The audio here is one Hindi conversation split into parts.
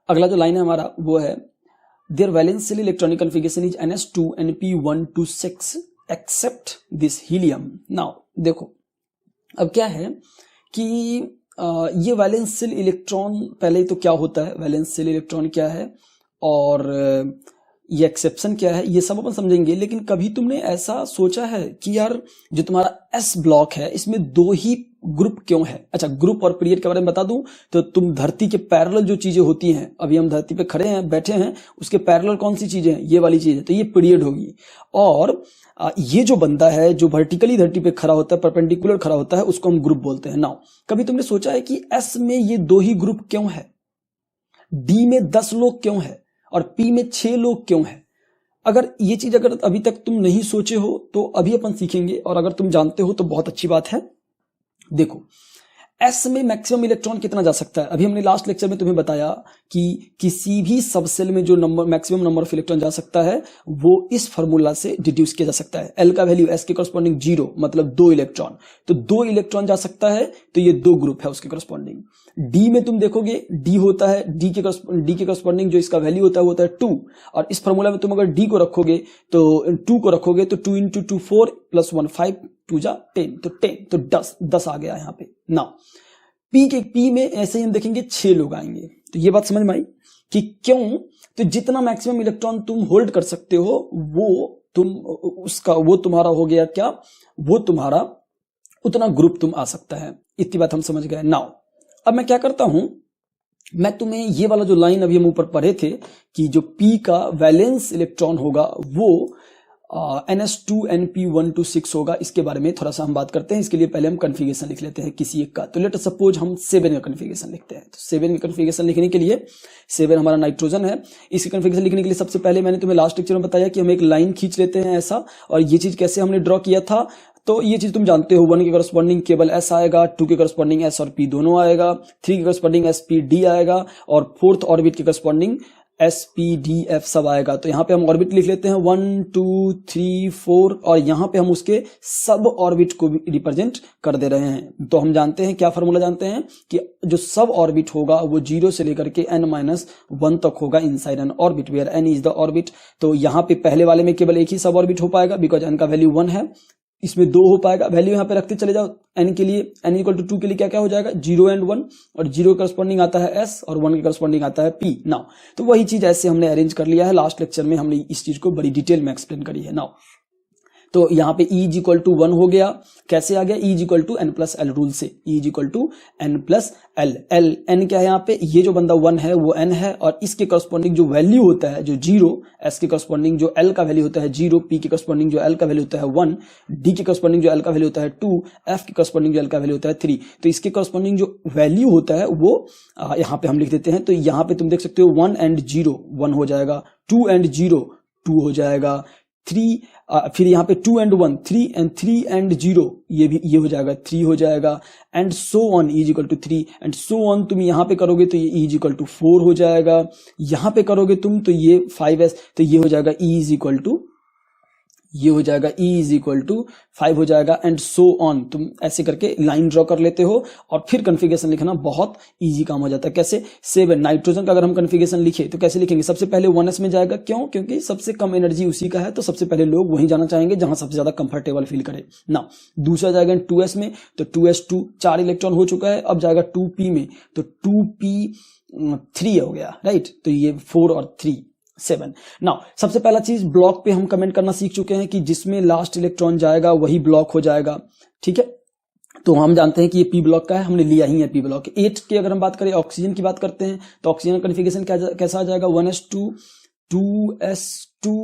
अगला जो लाइन है हमारा वो है there valential electronic configuration is ns2np126 except this helium. Now देखो अब क्या है कि ये वैलेंशियल इलेक्ट्रॉन, पहले तो क्या होता है वैलेंशियल इलेक्ट्रॉन क्या है और ये एक्सेप्शन क्या है, ये सब अपन समझेंगे। लेकिन कभी तुमने ऐसा सोचा है कि यार जो तुम्हारा एस ब्लॉक है इसमें दो ही ग्रुप क्यों है? अच्छा, ग्रुप और पीरियड के बारे में बता दूं तो तुम धरती के पैरेलल जो चीजें होती हैं, अभी हम धरती पे खड़े हैं बैठे हैं, उसके पैरेलल कौन सी चीजें हैं? ये वाली चीज है, तो ये पीरियड होगी। और ये जो बंदा है जो वर्टिकली धरती पे खड़ा होता है, परपेंडिकुलर खड़ा होता है, उसको हम ग्रुप बोलते हैं। नाउ कभी तुमने सोचा है कि एस में ये दो ही ग्रुप क्यों है, डी में 10 लोग क्यों है और पी में 6 लोग क्यों है? अगर ये चीज अगर अभी तक तुम नहीं सोचे हो तो अभी अपन सीखेंगे, और अगर तुम जानते हो तो बहुत अच्छी बात है। देखो एस में मैक्सिमम इलेक्ट्रॉन कितना जा सकता है? अभी हमने लास्ट लेक्चर में तुम्हें बताया कि किसी भी सब सेल में जो number maximum number of electron जा सकता है वो इस फार्मूला से डिड्यूस किया जा सकता है। एल का वैल्यू एस के करस्पॉन्डिंग 0, मतलब 2 इलेक्ट्रॉन, तो 2 इलेक्ट्रॉन जा सकता है, तो ये 2 ग्रुप है उसके करस्पॉन्डिंग। डी में तुम देखोगे डी होता है, डी के करस्पॉन्डिंग जो इसका वैल्यू होता है वो होता है 2, और इस फार्मूला में तुम अगर डी को रखोगे तो 2 को रखोगे तो 2 × 2 4 + 1 5 2 जा 10, तो 10 तो 10 आ गया यहाँ पे। ना पी में ऐसे ही हम देखेंगे 6 लोग आएंगे। तो ये बात समझ में आई कि क्यों? तो जितना मैक्सिमम इलेक्ट्रॉन तुम होल्ड कर सकते हो वो तुम्हारा हो गया क्या, वो तुम्हारा उतना ग्रुप तुम आ सकता है। इतनी बात हम समझ गए। नाउ अब मैं क्या करता हूं, मैं तुम्हें ये वाला जो लाइन अभी हम ऊपर पढ़े थे कि जो P का वैलेंस इलेक्ट्रॉन होगा वो ns2np126 होगा, इसके बारे में थोड़ा सा हम बात करते हैं। इसके लिए पहले हम कन्फिगरेशन लिख लेते हैं किसी एक का। तो लेट सपोज हम 7 का कन्फिगरेशन लिखते हैं। तो 7 का कन्फिगरेशन लिखने के लिए 7 हमारा नाइट्रोजन है। इसकी कन्फिगरेशन लिखने के लिए सबसे पहले मैंने तुम्हें लास्ट लेक्चर में बताया कि हम एक लाइन खींच लेते हैं ऐसा, और ये चीज कैसे हमने ड्रॉ किया था तो ये चीज तुम जानते हो। 1 के करस्पॉन्डिंग केवल एस आएगा, 2 के करस्पॉन्डिंग एस और पी दोनों आएगा, 3 के करस्पॉन्डिंग एस पी डी आएगा, और 4th ऑर्बिट के corresponding S P D F सब आएगा। तो यहाँ पे हम ऑर्बिट लिख लेते हैं 1 2 3 4, और यहाँ पे हम उसके सब ऑर्बिट को भी रिप्रेजेंट कर दे रहे हैं। तो हम जानते हैं क्या फॉर्मूला जानते हैं कि जो सब ऑर्बिट होगा वो 0 से लेकर के n-1 तक होगा inside N orbit where n is the orbit. तो यहाँ पे पहले वाले में केवल एक ही सब ऑर्बिट हो पाएगा बिकॉज n का वैल्यू 1 है, इसमें 2 हो पाएगा। वैल्यू यहाँ पे रखते चले जाओ n के लिए, n = 2 के लिए क्या क्या हो जाएगा 0 and 1, और 0 करस्पॉन्डिंग आता है s और 1 के करस्पॉन्डिंग आता है p। नाउ तो वही चीज ऐसे हमने अरेंज कर लिया है। लास्ट लेक्चर में हमने इस चीज को बड़ी डिटेल में एक्सप्लेन करी है। नाउ तो यहाँ पे E = 1 हो गया। कैसे आ गया? E = n+l रूल से। E = n+l। n क्या है यहाँ पे? ये जो बंदा 1 है वो n है, और इसके करस्पॉन्डिंग जो वैल्यू होता है जो 0, s के करस्पॉन्डिंग जो l का वैल्यू होता है 0, p के करस्पॉन्डिंग जो l का वैल्यू होता है 1, d के करस्पॉन्डिंग जो l का वैल्यू होता है 2, f के करस्पॉन्डिंग जो l का वैल्यू होता है 3। तो इसके करस्पॉन्डिंग जो वैल्यू होता है वो यहाँ पे हम लिख देते हैं। तो यहाँ पे तुम देख सकते हो 1 and 0 1 हो जाएगा, 2 and 0 2 हो जाएगा, 3 फिर यहाँ पे 2 and 1 3 and 0 ये हो जाएगा 3 हो जाएगा, and so on E = 3 and so on. तुम यहाँ पे करोगे तो ये E = 4 हो जाएगा, यहाँ पे करोगे तुम तो ये 5s, तो ये हो जाएगा E = 5 हो जाएगा, एंड सो ऑन। तुम ऐसे करके लाइन ड्रॉ कर लेते हो और फिर कन्फिगरेशन लिखना बहुत इजी काम हो जाता है। कैसे? 7 नाइट्रोजन का अगर हम कन्फिगरेशन लिखे तो कैसे लिखेंगे? सबसे पहले 1s में जाएगा। क्यों? क्योंकि सबसे कम एनर्जी उसी का है, तो सबसे पहले लोग वहीं जाना चाहेंगे जहां सबसे ज्यादा कंफर्टेबल फील करे ना। दूसरा जाएगा 2s में, तो 2s2 4 इलेक्ट्रॉन हो चुका है। अब जाएगा 2p में, तो 2p3 हो गया, राइट। तो ये 4 और 3 7। नाउ सबसे पहला चीज ब्लॉक पे हम कमेंट करना सीख चुके हैं कि जिसमें लास्ट इलेक्ट्रॉन जाएगा वही ब्लॉक हो जाएगा, ठीक है। तो हम जानते हैं कि ये पी ब्लॉक का है, हमने लिया ही है पी ब्लॉक। 8 की अगर हम बात करें, ऑक्सीजन की बात करते हैं, तो ऑक्सीजन कन्फिगरेशन कैसा आ जाएगा 1s2 2s2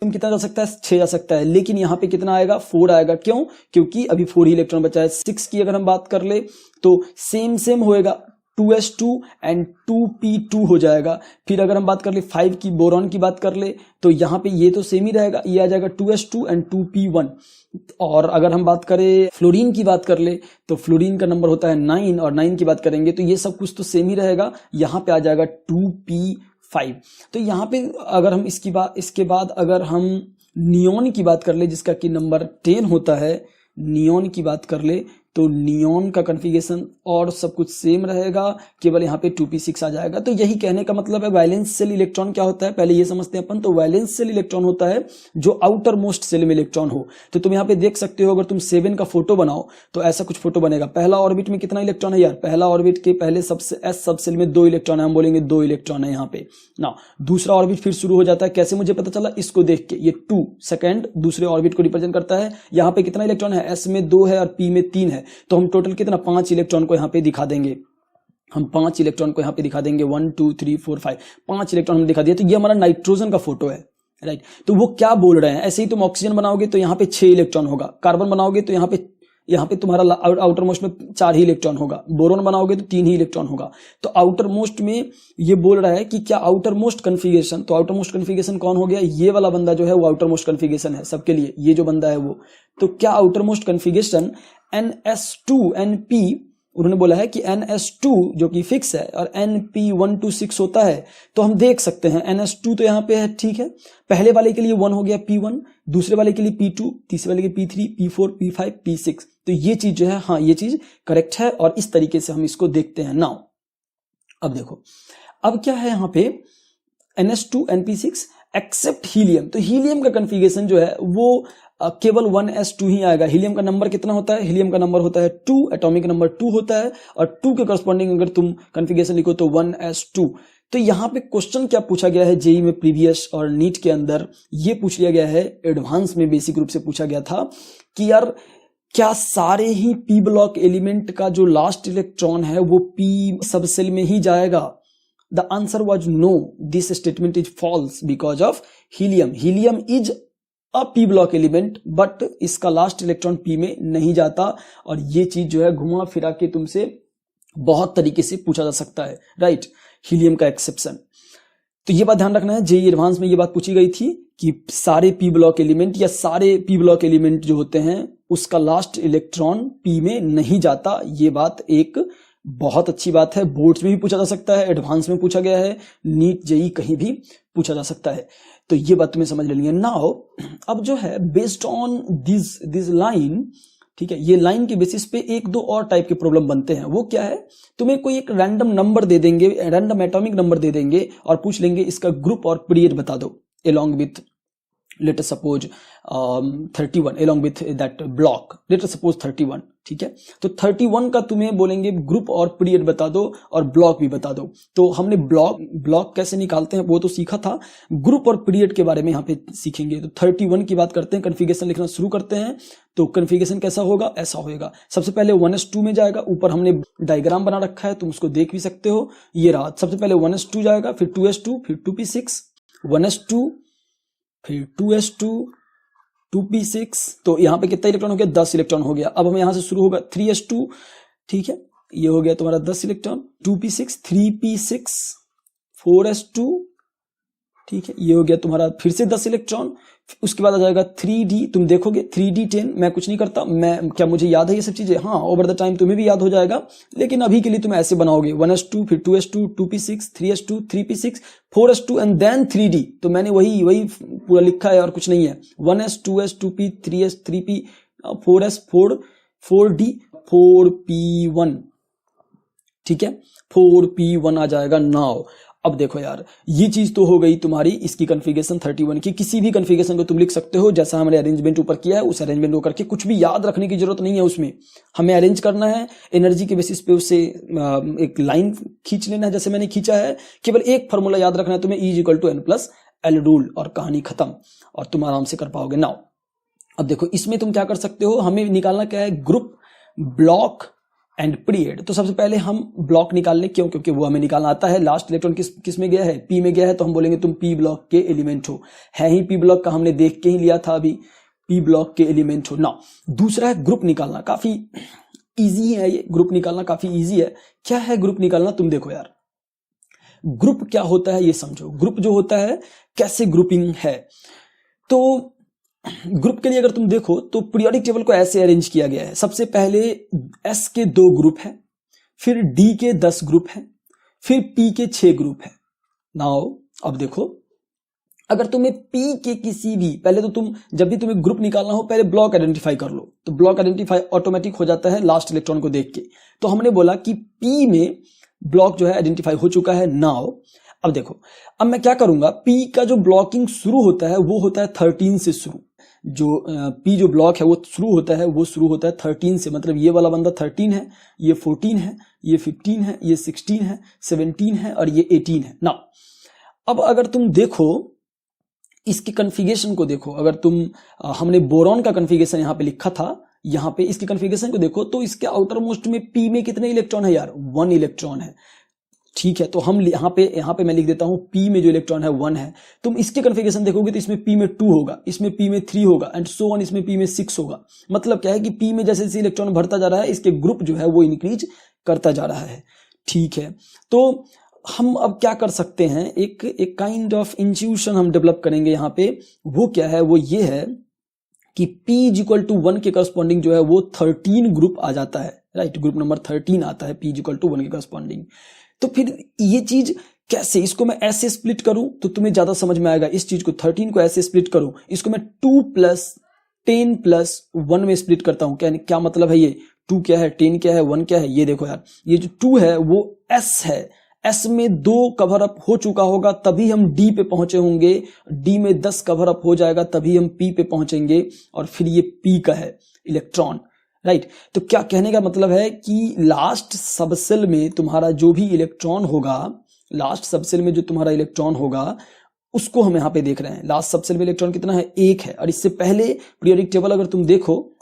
कितना जा सकता है 6 जा सकता है, लेकिन यहाँ पे कितना आएगा 4 आएगा। क्यों? क्योंकि अभी 4 ही इलेक्ट्रॉन बचा है। 6 की अगर हम बात कर ले तो सेम होएगा 2s2 एंड 2p2 हो जाएगा। फिर अगर हम बात कर ले 5 की, बोरॉन की बात कर ले, तो यहाँ पे ये तो सेम ही रहेगा, ये आ जाएगा 2s2 एंड 2p1। और अगर हम बात करें फ्लोरीन की बात कर ले तो फ्लोरीन का नंबर होता है 9, और 9 की बात करेंगे तो ये सब कुछ तो सेम ही रहेगा। यहाँ पे आ जाएगा 2p5। तो यहाँ पे अगर हम इसके बाद अगर हम नियोन की बात कर ले जिसका कि नंबर 10 होता है, नियोन की बात कर ले तो नियॉन का कन्फिगरेशन और सब कुछ सेम रहेगा, केवल यहाँ पे 2p6 आ जाएगा। तो यही कहने का मतलब है वैलेंस सेल इलेक्ट्रॉन क्या होता है, पहले ये समझते हैं अपन। तो वैलेंस सेल इलेक्ट्रॉन होता है जो आउटर मोस्ट सेल में इलेक्ट्रॉन हो। तो तुम यहाँ पे देख सकते हो, अगर तुम 7 का फोटो बनाओ तो ऐसा कुछ फोटो बनेगा। पहला ऑर्बिट में कितना इलेक्ट्रॉन है यार, पहला ऑर्बिट के पहले सबसे एस सब सेल में 2 इलेक्ट्रॉन है, हम बोलेंगे 2 इलेक्ट्रॉन है यहाँ पे ना। दूसरा ऑर्बिट फिर शुरू हो जाता है, कैसे मुझे पता चला, इसको देख के, ये 2 सेकंड दूसरे ऑर्बिट को रिप्रेजेंट करता है। यहाँ पे कितना इलेक्ट्रॉन है, एस में 2 है और पी में 3 है, तो हम टोटल कितना 5 इलेक्ट्रॉन को यहाँ पे दिखा देंगे। हम 5 इलेक्ट्रॉन को यहाँ पे दिखा देंगे, 1 2 3 4 5, 5 इलेक्ट्रॉन हम दिखा दिए। तो ये हमारा नाइट्रोजन का फोटो है, राइट। तो वो क्या बोल रहे हैं, ऐसे ही तुम ऑक्सीजन बनाओगे तो यहाँ पे 6 इलेक्ट्रॉन होगा, कार्बन बनाओगे तो यहाँ पे तुम्हारा आउटर मोस्ट में 4 ही इलेक्ट्रॉन होगा, बोरोन बनाओगे तो 3 ही इलेक्ट्रॉन होगा। तो आउटर मोस्ट में ये बोल रहा है कि क्या आउटर मोस्ट कन्फिगरेशन, तो आउटर मोस्ट कन्फिगरेशन कौन हो गया, ये वाला बंदा जो है वो आउटर मोस्ट कन्फिगरेशन है सबके लिए, ये जो बंदा है वो। तो क्या आउटर मोस्ट कन्फिगरेशन NS2NP, उन्होंने बोला है कि NS2 जो कि फिक्स है और NP126 होता है। तो हम देख सकते हैं NS2 तो यहाँ पे है, ठीक है। पहले वाले के लिए 1 हो गया P1, दूसरे वाले के लिए P2, तीसरे वाले के P3, P4, P5, P6। तो ये चीज जो है, हाँ ये चीज करेक्ट है और इस तरीके से हम इसको देखते हैं। नाउ अब देखो, अब क्या है यहाँ पे NS2NP6 एक्सेप्ट हीलियम। तो हीलियम का कन्फिगरेशन जो है वो केवल 1s2 ही आएगा। हीलियम का नंबर कितना होता है, हीलियम का नंबर होता है 2, एटॉमिक नंबर 2 होता है, और 2 के करस्पॉन्डिंग अगर तुम कन्फिगरेशन लिखो तो 1s2। तो यहाँ पे क्वेश्चन क्या पूछा गया है जेई में प्रीवियस और नीट के अंदर, ये पूछ लिया गया है, एडवांस में बेसिक रूप से पूछा गया था कि यार क्या सारे ही पी ब्लॉक एलिमेंट का जो लास्ट इलेक्ट्रॉन है वो पी सबसेल में ही जाएगा। The answer was no, this statement is false because of helium. Helium is a P block element but इसका लास्ट इलेक्ट्रॉन पी में नहीं जाता, और ये चीज जो है घुमा फिरा के तुमसे बहुत तरीके से पूछा जा सकता है, राइट। हीलियम का एक्सेप्शन, तो ये बात ध्यान रखना है, जेईई एडवांस में ये बात पूछी गई थी कि सारे पी ब्लॉक एलिमेंट या सारे पी ब्लॉक एलिमेंट जो होते हैं उसका लास्ट इलेक्ट्रॉन पी में नहीं जाता। ये बात एक बहुत अच्छी बात है, बोर्ड्स में भी पूछा जा सकता है, एडवांस में पूछा गया है, नीट जेईई कहीं भी पूछा जा सकता है। तो ये बात तुम्हें समझ लेनी है। नाउ अब जो है बेस्ड ऑन दिस लाइन, ठीक है, ये लाइन के बेसिस पे 1-2 और टाइप के प्रॉब्लम बनते हैं। वो क्या है, तुम्हें कोई एक रैंडम नंबर दे देंगे, रैंडम एटॉमिक नंबर दे देंगे और पूछ लेंगे इसका ग्रुप और पीरियड बता दो along with let us suppose 31 along with that block, let us suppose 31, ठीक है। तो 31 का तुम्हें बोलेंगे ग्रुप और पीरियड बता दो और ब्लॉक भी बता दो। तो हमने ब्लॉक कैसे निकालते हैं वो तो सीखा था, ग्रुप और पीरियड के बारे में यहाँ पे सीखेंगे। तो 31 की बात करते हैं, कन्फिगरेशन लिखना शुरू करते हैं। तो कन्फिगरेशन कैसा होगा, ऐसा होगा, सबसे पहले 1s2 में जाएगा, ऊपर हमने डायग्राम बना रखा है, तुम उसको देख भी सकते हो, ये रहा। सबसे पहले 1s2 जाएगा, फिर 2s2, फिर 2p6, 1s2, फिर 2s2, 2p6। तो यहाँ पे कितना इलेक्ट्रॉन हो गया, 10 इलेक्ट्रॉन हो गया। अब हम यहाँ से शुरू होगा 3s2, ठीक है, ये हो गया तुम्हारा 10 इलेक्ट्रॉन, 2p6, 3p6, 4s2, ठीक है, ये हो गया तुम्हारा फिर से 10 इलेक्ट्रॉन। उसके बाद आ जाएगा 3d, तुम देखोगे 3d10, मैं कुछ नहीं करता, मैं क्या मुझे याद है ये सब चीजें, हाँ ओवर द टाइम तुम्हें भी याद हो जाएगा, लेकिन अभी के लिए तुम ऐसे बनाओगे 1s2, फिर 2s2, 2p6, 3s2, 3p6, 4s2 and then 3d। तो मैंने वही पूरा लिखा है और कुछ नहीं है, 1s, 2s, 2p, 3s, 3p, 4s, 4d, 4p1, ठीक है, 4p1 आ जाएगा। नाउ अब देखो यार, ये चीज तो हो गई तुम्हारी इसकी कन्फिगरेशन 31 की। किसी भी कन्फिगरेशन को तुम लिख सकते हो, जैसा हमने अरेंजमेंट ऊपर किया है उस अरेंजमेंट को करके, कुछ भी याद रखने की जरूरत नहीं है उसमें। हमें अरेंज करना है, एनर्जी के बेसिस पे उससे एक लाइन खींच लेना है जैसे मैंने खींचा है। केवल एक फॉर्मूला याद रखना है तुम्हें, E=N+L रूल, और कहानी खत्म, और तुम आराम से कर पाओगे। नाउ अब देखो, इसमें तुम क्या कर सकते हो, हमें निकालना क्या है, ग्रुप, ब्लॉक एंड पीरियड। तो सबसे पहले हम ब्लॉक निकाल लें, क्यों, क्योंकि वो हमें निकालना आता है। लास्ट इलेक्ट्रॉन किस में गया है, पी में गया है, तो हम बोलेंगे तुम पी ब्लॉक के एलिमेंट हो, है ही पी ब्लॉक का, हमने देख के ही लिया था अभी, पी ब्लॉक के एलिमेंट हो। ना दूसरा है ग्रुप निकालना, काफी इजी है ये, ग्रुप निकालना काफी इजी है। क्या है ग्रुप निकालना, तुम देखो यार, ग्रुप क्या होता है ये समझो। ग्रुप जो होता है, कैसे ग्रुपिंग है, तो ग्रुप के लिए अगर तुम देखो तो पीरियोडिक टेबल को ऐसे अरेंज किया गया है। सबसे पहले S के 2 ग्रुप हैं, फिर D के 10 ग्रुप हैं, फिर P के 6 ग्रुप हैं। नाउ अब देखो, अगर तुम्हें पी के किसी भी, पहले तो तुम जब भी तुम्हें ग्रुप निकालना हो पहले ब्लॉक आइडेंटिफाई कर लो, तो ब्लॉक आइडेंटिफाई ऑटोमेटिक हो जाता है लास्ट इलेक्ट्रॉन को देख के। तो हमने बोला कि पी में ब्लॉक जो है आइडेंटिफाई हो चुका है। नाउ अब देखो, अब मैं क्या करूंगा, पी का जो ब्लॉकिंग शुरू होता है वो होता है 13 से शुरू। जो पी जो ब्लॉक है वो शुरू होता है 13 से, मतलब ये वाला बंदा 13 है, ये 14 है, ये 15 है, ये 16 है, 17 है और ये 18 है। ना अब अगर तुम देखो इसकी कन्फिगरेशन को देखो, अगर तुम हमने बोरॉन का कन्फिगरेशन यहाँ पे लिखा था, यहाँ पे इसकी कन्फिगरेशन को देखो तो इसके आउटर मोस्ट में पी में कितने इलेक्ट्रॉन है यार, 1 इलेक्ट्रॉन है। ठीक है, तो हम यहाँ पे मैं लिख देता हूं पी में जो इलेक्ट्रॉन है 1 है। तुम इसके कन्फिगरेशन देखोगे तो इसमें पी में 2 होगा, इसमें पी में 3 होगा एंड सो ऑन, इसमें पी में 6 होगा। मतलब क्या है कि पी में जैसे जैसे इलेक्ट्रॉन भरता जा रहा है इसके ग्रुप जो है वो इंक्रीज करता जा रहा है। ठीक है, तो हम अब क्या कर सकते हैं, एक काइंड ऑफ इंट्यूशन हम डेवलप करेंगे यहाँ पे। वो क्या है, वो ये है कि P इज इक्वल टू 1 के करस्पॉन्डिंग जो है वो 13 ग्रुप आ जाता है, राइट। ग्रुप नंबर 13 आता है P इज इक्वल टू 1 के करस्पॉन्डिंग। तो फिर ये चीज कैसे, इसको मैं ऐसे स्प्लिट करूं तो तुम्हें ज्यादा समझ में आएगा। इस चीज को 13 को ऐसे स्प्लिट करूं, इसको मैं 2 + 10 + 1 में स्प्लिट करता हूं। क्या मतलब है ये, 2 क्या है, 10 क्या है, 1 क्या है। ये देखो यार, ये जो 2 है वो S है, S में 2 कवर अप हो चुका होगा तभी हम D पे पहुंचे होंगे, D में 10 कवर अप हो जाएगा तभी हम P पे पहुंचेंगे, और फिर ये P का है इलेक्ट्रॉन, राइट। तो क्या कहने का मतलब है कि लास्ट सबसेल में तुम्हारा जो भी इलेक्ट्रॉन होगा, लास्ट सबसेल में जो तुम्हारा इलेक्ट्रॉन होगा उसको हम यहां पे देख रहे हैं। लास्ट सबसेल में इलेक्ट्रॉन कितना है, 1 है। और इससे पहले पीरियोडिक टेबल अगर तुम देखो,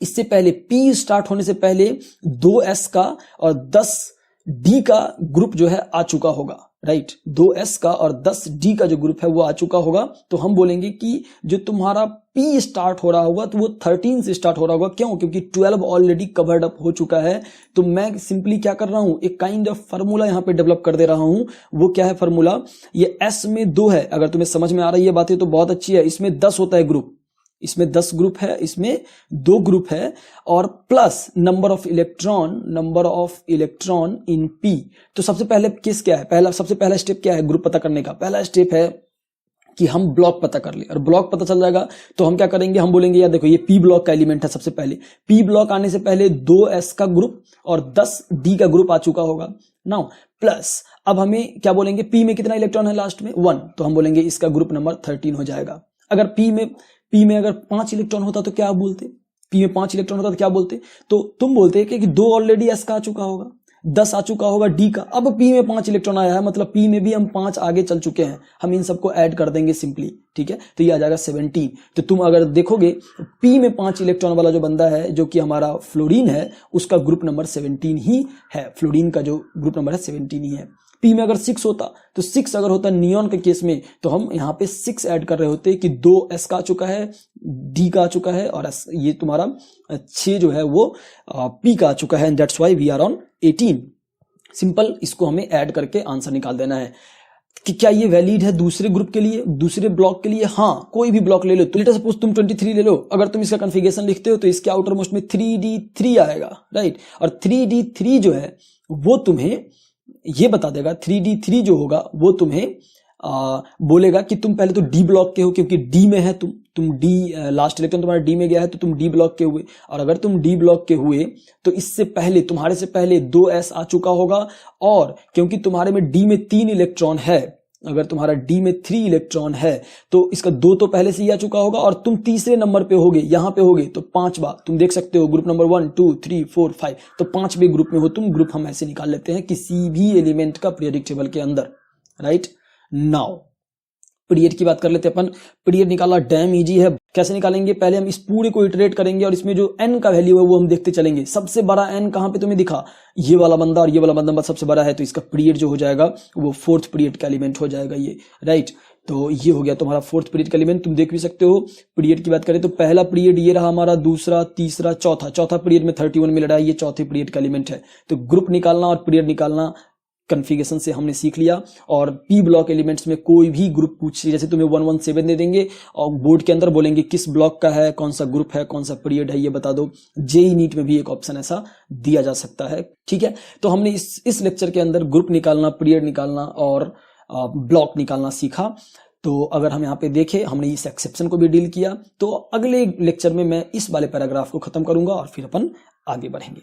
इससे पहले P स्टार्ट होने से पहले 2s का और 10d का ग्रुप जो है आ चुका होगा, राइट। 2s का और 10d का जो ग्रुप है वो आ चुका होगा। तो हम बोलेंगे कि जो तुम्हारा P स्टार्ट हो रहा होगा तो वो 13 से स्टार्ट हो रहा होगा। क्यों, क्योंकि 12 ऑलरेडी कवर्ड अप हो चुका है। तो मैं सिंपली क्या कर रहा हूं, एक काइंड ऑफ फार्मूला यहां पे डेवलप कर दे रहा हूं। वो क्या है फार्मूला, ये S में 2 है, अगर तुम्हें समझ में आ रही है बातें तो बहुत अच्छी है। इसमें 10 होता है ग्रुप, इसमें 10 ग्रुप है, इसमें 2 ग्रुप है, और plus number of electron in P। तो सबसे पहले केस क्या है, सबसे पहला स्टेप क्या है ग्रुप पता करने का। पहला स्टेप है कि हम ब्लॉक पता कर ले, और ब्लॉक पता चल जाएगा तो हम क्या करेंगे, हम बोलेंगे यार देखो ये P ब्लॉक का एलिमेंट है। सबसे पहले P ब्लॉक आने से पहले 2s का ग्रुप और 10d का ग्रुप आ चुका होगा। नाउ प्लस अब हमें क्या बोलेंगे, P में कितना इलेक्ट्रॉन है लास्ट में, 1, तो हम बोलेंगे इसका ग्रुप नंबर 13 हो जाएगा। अगर P में अगर 5 इलेक्ट्रॉन होता तो क्या बोलते, P में 5 इलेक्ट्रॉन होता तो क्या बोलते, तो तुम बोलते कि 2 ऑलरेडी S का आ चुका होगा, 10 आ चुका होगा D का, अब P में 5 इलेक्ट्रॉन आया है, मतलब P में भी हम 5 आगे चल चुके हैं। हम इन सबको ऐड कर देंगे सिंपली, ठीक है, तो ये आ जाएगा 17। तो तुम अगर देखोगे P में 5 इलेक्ट्रॉन वाला जो बंदा है जो कि हमारा फ्लोरीन है, उसका ग्रुप नंबर 17 ही है। फ्लोरीन का जो ग्रुप नंबर है 17 ही है। P में अगर 6 होता तो 6 अगर होता नियॉन के केस में तो हम यहाँ पे 6 ऐड कर रहे होते कि 2s का आ चुका है, D का आ चुका है, और ये तुम्हारा 6 जो है वो P का आ चुका है। That's why we are on 18। Simple, इसको हमें ऐड करके आंसर निकाल देना है कि क्या ये वैलिड है दूसरे ग्रुप के लिए, दूसरे ब्लॉक के लिए। हाँ, कोई भी ब्लॉक ले लो, तो लेटर सपोज तुम 23 ले लो, अगर तुम इसका कन्फिगरेशन लिखते हो तो इसके आउटर मोस्ट में 3d3 आएगा, राइट। और 3d3 जो है वो तुम्हें ये बता देगा, 3d3 जो होगा वो तुम्हें बोलेगा कि तुम पहले तो D ब्लॉक के हो, क्योंकि D में है तुम D, लास्ट इलेक्ट्रॉन तुम्हारा D में गया है तो तुम D ब्लॉक के हुए। और अगर तुम D ब्लॉक के हुए तो इससे पहले, तुम्हारे से पहले 2s आ चुका होगा, और क्योंकि तुम्हारे में D में 3 इलेक्ट्रॉन है, अगर तुम्हारा D में 3 इलेक्ट्रॉन है तो इसका 2 तो पहले से ही आ चुका होगा, और तुम तीसरे नंबर पे होगे, यहां पे होगे तो 5वां तुम देख सकते हो, ग्रुप नंबर 1 2 3 4 5, तो 5वें ग्रुप में हो तुम। ग्रुप हम ऐसे निकाल लेते हैं किसी भी एलिमेंट का पीरियोडिक टेबल के अंदर, राइट। नाउ पीरियड की बात कर लेते हैं अपन। पीरियड निकालना डैम इजी है। कैसे निकालेंगे, पहले हम इस पूरे को इटरेट करेंगे और इसमें जो n का वैल्यू है वो हम देखते चलेंगे। सबसे बड़ा n कहां पे तुम्हें दिखा, ये वाला बंदा, और ये वाला बंदा सबसे बड़ा है, तो इसका पीरियड जो हो जाएगा वो 4th पीरियड का एलिमेंट हो जाएगा ये, राइट। तो ये हो गया तुम्हारा 4th पीरियड का एलिमेंट। तुम देख भी सकते हो पीरियड की बात करें तो पहला पीरियड ये रहा हमारा, दूसरा, तीसरा, चौथा पीरियड में 31 मिल रहा है, ये चौथे पीरियड का एलिमेंट है। तो ग्रुप निकालना और पीरियड निकालना कन्फिगरेशन से हमने सीख लिया। और P ब्लॉक एलिमेंट्स में कोई भी ग्रुप पूछ, जैसे तुम्हें 117 दे देंगे और बोर्ड के अंदर बोलेंगे किस ब्लॉक का है, कौन सा ग्रुप है, कौन सा पीरियड है, ये बता दो। जेईई नीट में भी एक ऑप्शन ऐसा दिया जा सकता है, ठीक है। तो हमने इस लेक्चर के अंदर ग्रुप निकालना, पीरियड निकालना और ब्लॉक निकालना सीखा। तो अगर हम यहाँ पे देखें, हमने इस एक्सेप्शन को भी डील किया। तो अगले लेक्चर में मैं इस वाले पैराग्राफ को खत्म करूंगा और फिर अपन आगे बढ़ेंगे।